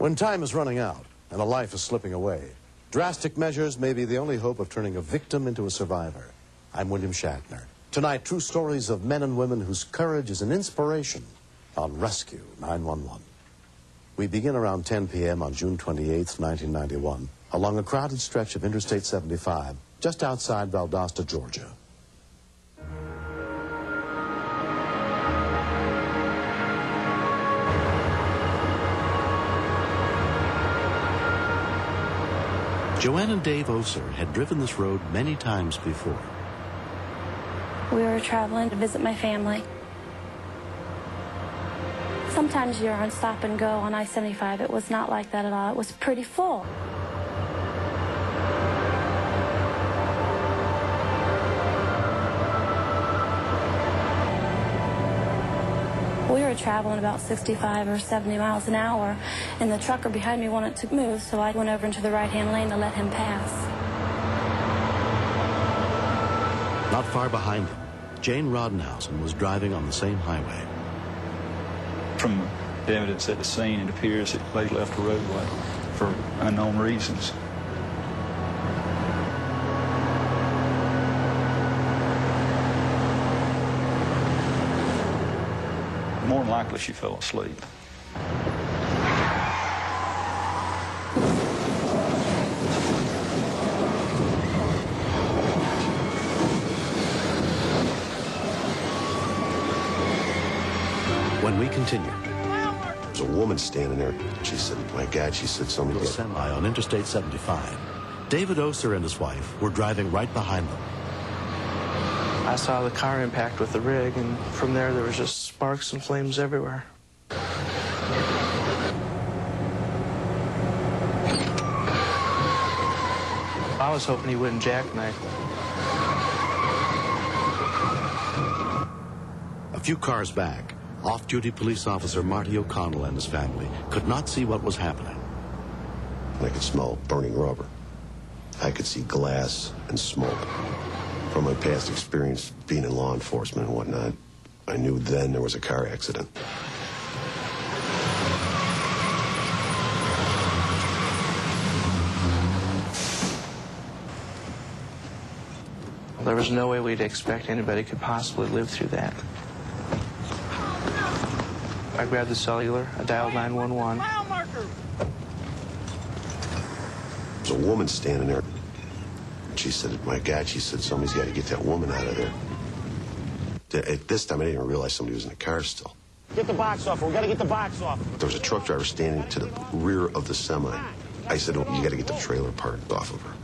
When time is running out and a life is slipping away, drastic measures may be the only hope of turning a victim into a survivor. I'm William Shatner. Tonight, true stories of men and women whose courage is an inspiration on Rescue 911. We begin around 10 p.m. on June 28, 1991, along a crowded stretch of Interstate 75, just outside Valdosta, Georgia. Joanne and Dave Oser had driven this road many times before. We were traveling to visit my family. Sometimes you're on stop and go on I-75. It was not like that at all. It was pretty full. We were traveling about 65 or 70 miles an hour, and the trucker behind me wanted to move, so I went over into the right-hand lane to let him pass. Not far behind him, Jane Rodenhausen was driving on the same highway. From the evidence at the scene, it appears that they left the roadway for unknown reasons. More than likely, she fell asleep. When we continued, there's a woman standing there. She said, "My God," she said, "somebody a semi on Interstate 75. David Oser and his wife were driving right behind them. I saw the car impact with the rig, and from there was just sparks and flames everywhere. I was hoping he wouldn't jackknife. A few cars back, off-duty police officer Marty O'Connell and his family could not see what was happening. I could smell burning rubber. I could see glass and smoke. From my past experience being in law enforcement and whatnot, I knew then there was a car accident. There was no way we'd expect anybody could possibly live through that. I grabbed the cellular, I dialed 911. There's a woman standing there. She said, "My God," she said, "somebody's got to get that woman out of there." At this time, I didn't even realize somebody was in the car still. Get the box off. We got to get the box off. There was a truck driver standing to the rear of the semi. I said, "Oh, you got to get the trailer part off of her."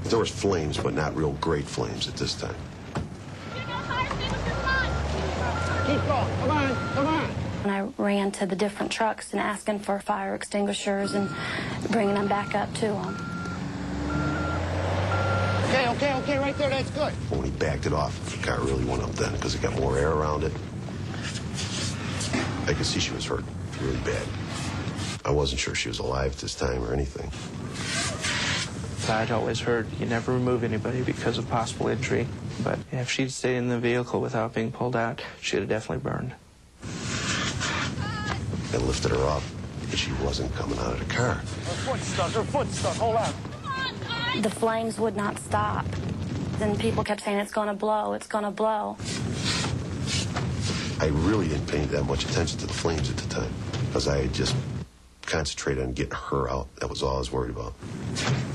There was flames, but not real great flames at this time. Keep going. Come on. Come on. And I ran to the different trucks and asking for fire extinguishers and bringing them back up to them. Okay, right there, that's good. When he backed it off, the car really went up then because it got more air around it. I could see she was hurt really bad. I wasn't sure she was alive at this time or anything. I'd always heard you never remove anybody because of possible injury, but if she'd stayed in the vehicle without being pulled out, she'd have definitely burned. I lifted her up, but she wasn't coming out of the car. Her foot's stuck, hold on. The flames would not stop. Then people kept saying, "It's going to blow, it's going to blow." I really didn't pay that much attention to the flames at the time because I had just concentrated on getting her out. That was all I was worried about.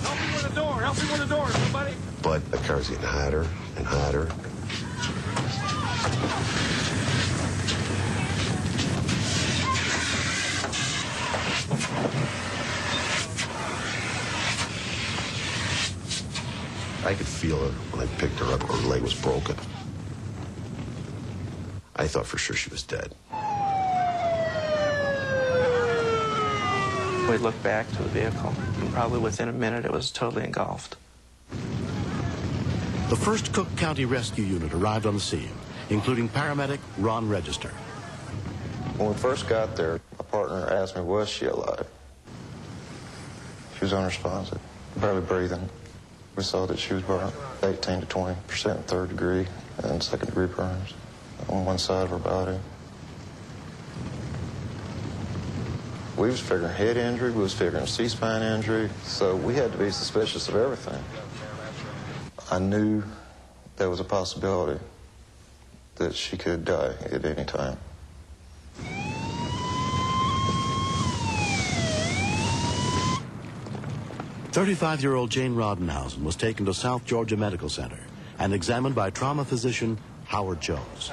Help me with the door, help me with the door, somebody. But the car's getting hotter and hotter. I could feel her when I picked her up. Her leg was broken. I thought for sure she was dead. We looked back to the vehicle, and probably within a minute it was totally engulfed. The 1st Cook County Rescue Unit arrived on the scene, including paramedic Ron Register. When we first got there, my partner asked me, was she alive? She was unresponsive, barely breathing. We saw that she was burnt 18 to 20% 3rd degree and 2nd degree burns on one side of her body. We was figuring head injury, we was figuring C-spine injury, so we had to be suspicious of everything. I knew there was a possibility that she could die at any time. 35-year-old Jane Rodenhausen was taken to South Georgia Medical Center and examined by trauma physician Howard Jones.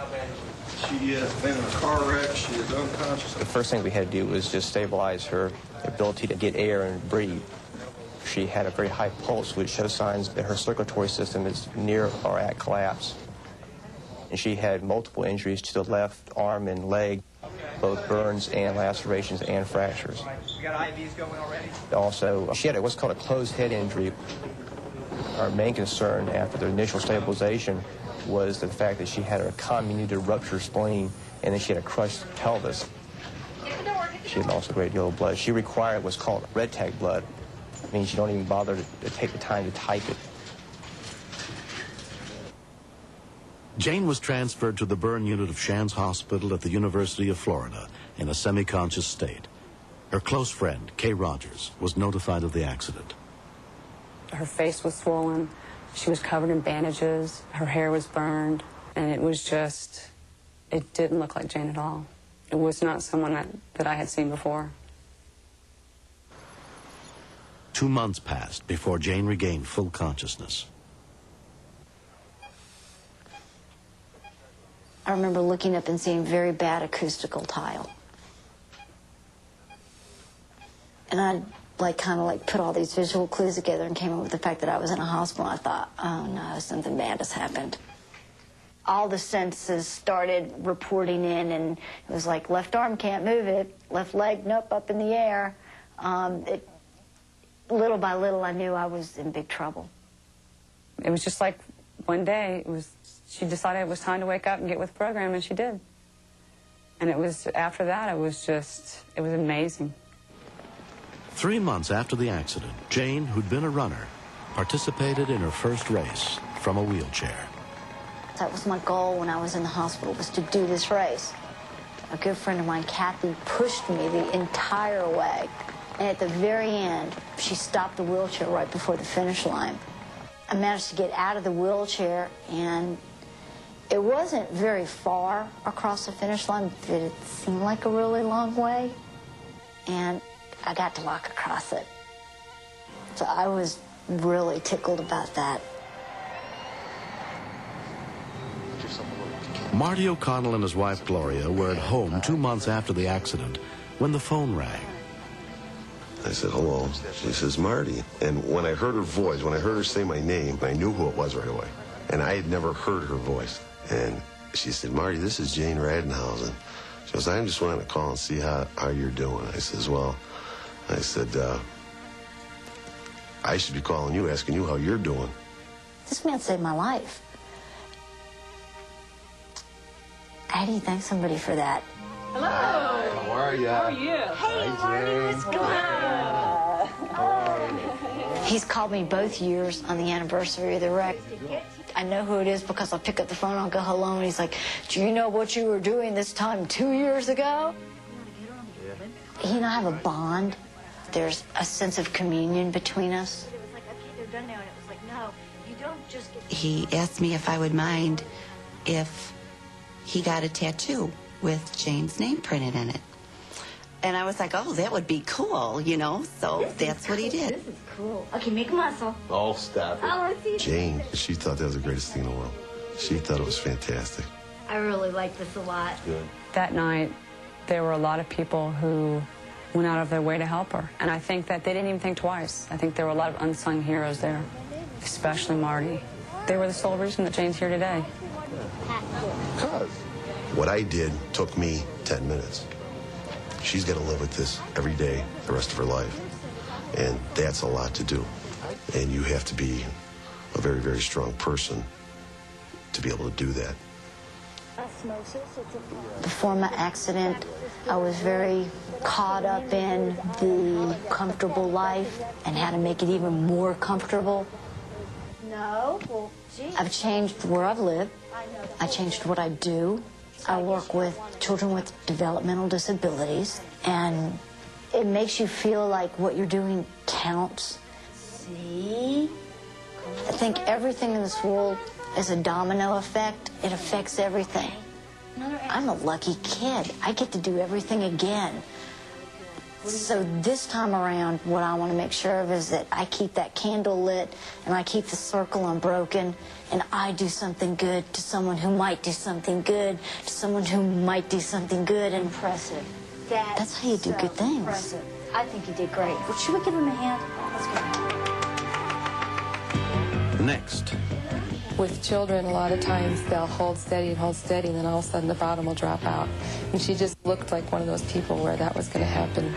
She has been in a car wreck. She is unconscious. The first thing we had to do was just stabilize her ability to get air and breathe. She had a very high pulse, which shows signs that her circulatory system is near or at collapse. And she had multiple injuries to the left arm and leg, both burns and lacerations and fractures. We got IVs going already. Also, she had what's called a closed head injury. Our main concern after the initial stabilization was the fact that she had a comminuted ruptured spleen and then she had a crushed pelvis. She had lost a great deal of blood. She required what's called red tag blood. It means you don't even bother to take the time to type it. Jane was transferred to the burn unit of Shands Hospital at the University of Florida in a semi-conscious state. Her close friend, Kay Rogers, was notified of the accident. Her face was swollen. She was covered in bandages. Her hair was burned. And it was just, it didn't look like Jane at all. It was not someone that I had seen before. 2 months passed before Jane regained full consciousness. I remember looking up and seeing very bad acoustical tile. And I kind of put all these visual clues together and came up with the fact that I was in a hospital. I thought, oh no, something bad has happened. All the senses started reporting in, and it was like, left arm, can't move it. Left leg, nope, up in the air. Little by little, I knew I was in big trouble. It was just like one day, she decided it was time to wake up and get with the program, and she did. And it was, after that, it was amazing. 3 months after the accident, Jane, who'd been a runner, participated in her first race from a wheelchair. That was my goal when I was in the hospital, was to do this race. A good friend of mine, Kathy, pushed me the entire way. And at the very end, she stopped the wheelchair right before the finish line. I managed to get out of the wheelchair, and it wasn't very far across the finish line, but it seemed like a really long way. And I got to walk across it. So I was really tickled about that. Marty O'Connell and his wife Gloria were at home 2 months after the accident when the phone rang. I said, hello. She says, Marty. And when I heard her voice, when I heard her say my name, I knew who it was right away. And I had never heard her voice. And she said, Marty, this is Jane Rodenhausen. She goes, I just wanted to call and see how you're doing. I says, well, I said, I should be calling you, asking you how you're doing. This man saved my life. How do you thank somebody for that? Hello. Hi, how are you? How are you? Hey, Marty, what's going on? He's called me both years on the anniversary of the wreck. I know who it is because I'll pick up the phone, I'll go hello, and he's like, do you know what you were doing this time 2 years ago? He and I have a bond. There's a sense of communion between us. He asked me if I would mind if he got a tattoo with Jane's name printed in it. And I was like, oh, that would be cool, you know? So that's what he did. This is cool. Okay, make a muscle. Oh, stop it. Jane, she thought that was the greatest thing in the world. She thought it was fantastic. I really like this a lot. Good. That night, there were a lot of people who went out of their way to help her. And I think that they didn't even think twice. I think there were a lot of unsung heroes there, especially Marty. They were the sole reason that Jane's here today. What I did took me 10 minutes. She's got to live with this every day, the rest of her life. And that's a lot to do. And you have to be a very, very strong person to be able to do that. Before my accident, I was very caught up in the comfortable life and how to make it even more comfortable. No, well, geez. I've changed where I've lived. I changed what I do. I work with children with developmental disabilities, and It makes you feel like what you're doing counts. See? I think everything in this world is a domino effect. It affects everything. I'm a lucky kid. I get to do everything again. So this time around, what I want to make sure of is that I keep that candle lit and I keep the circle unbroken, and I do something good to someone who might do something good, to someone who might do something good. And impressive. That's how you do good things. Impressive. I think you did great. Well, should we give him a hand? Let's go. Next. With children, a lot of times they'll hold steady, and then all of a sudden the bottom will drop out. And she just looked like one of those people where that was going to happen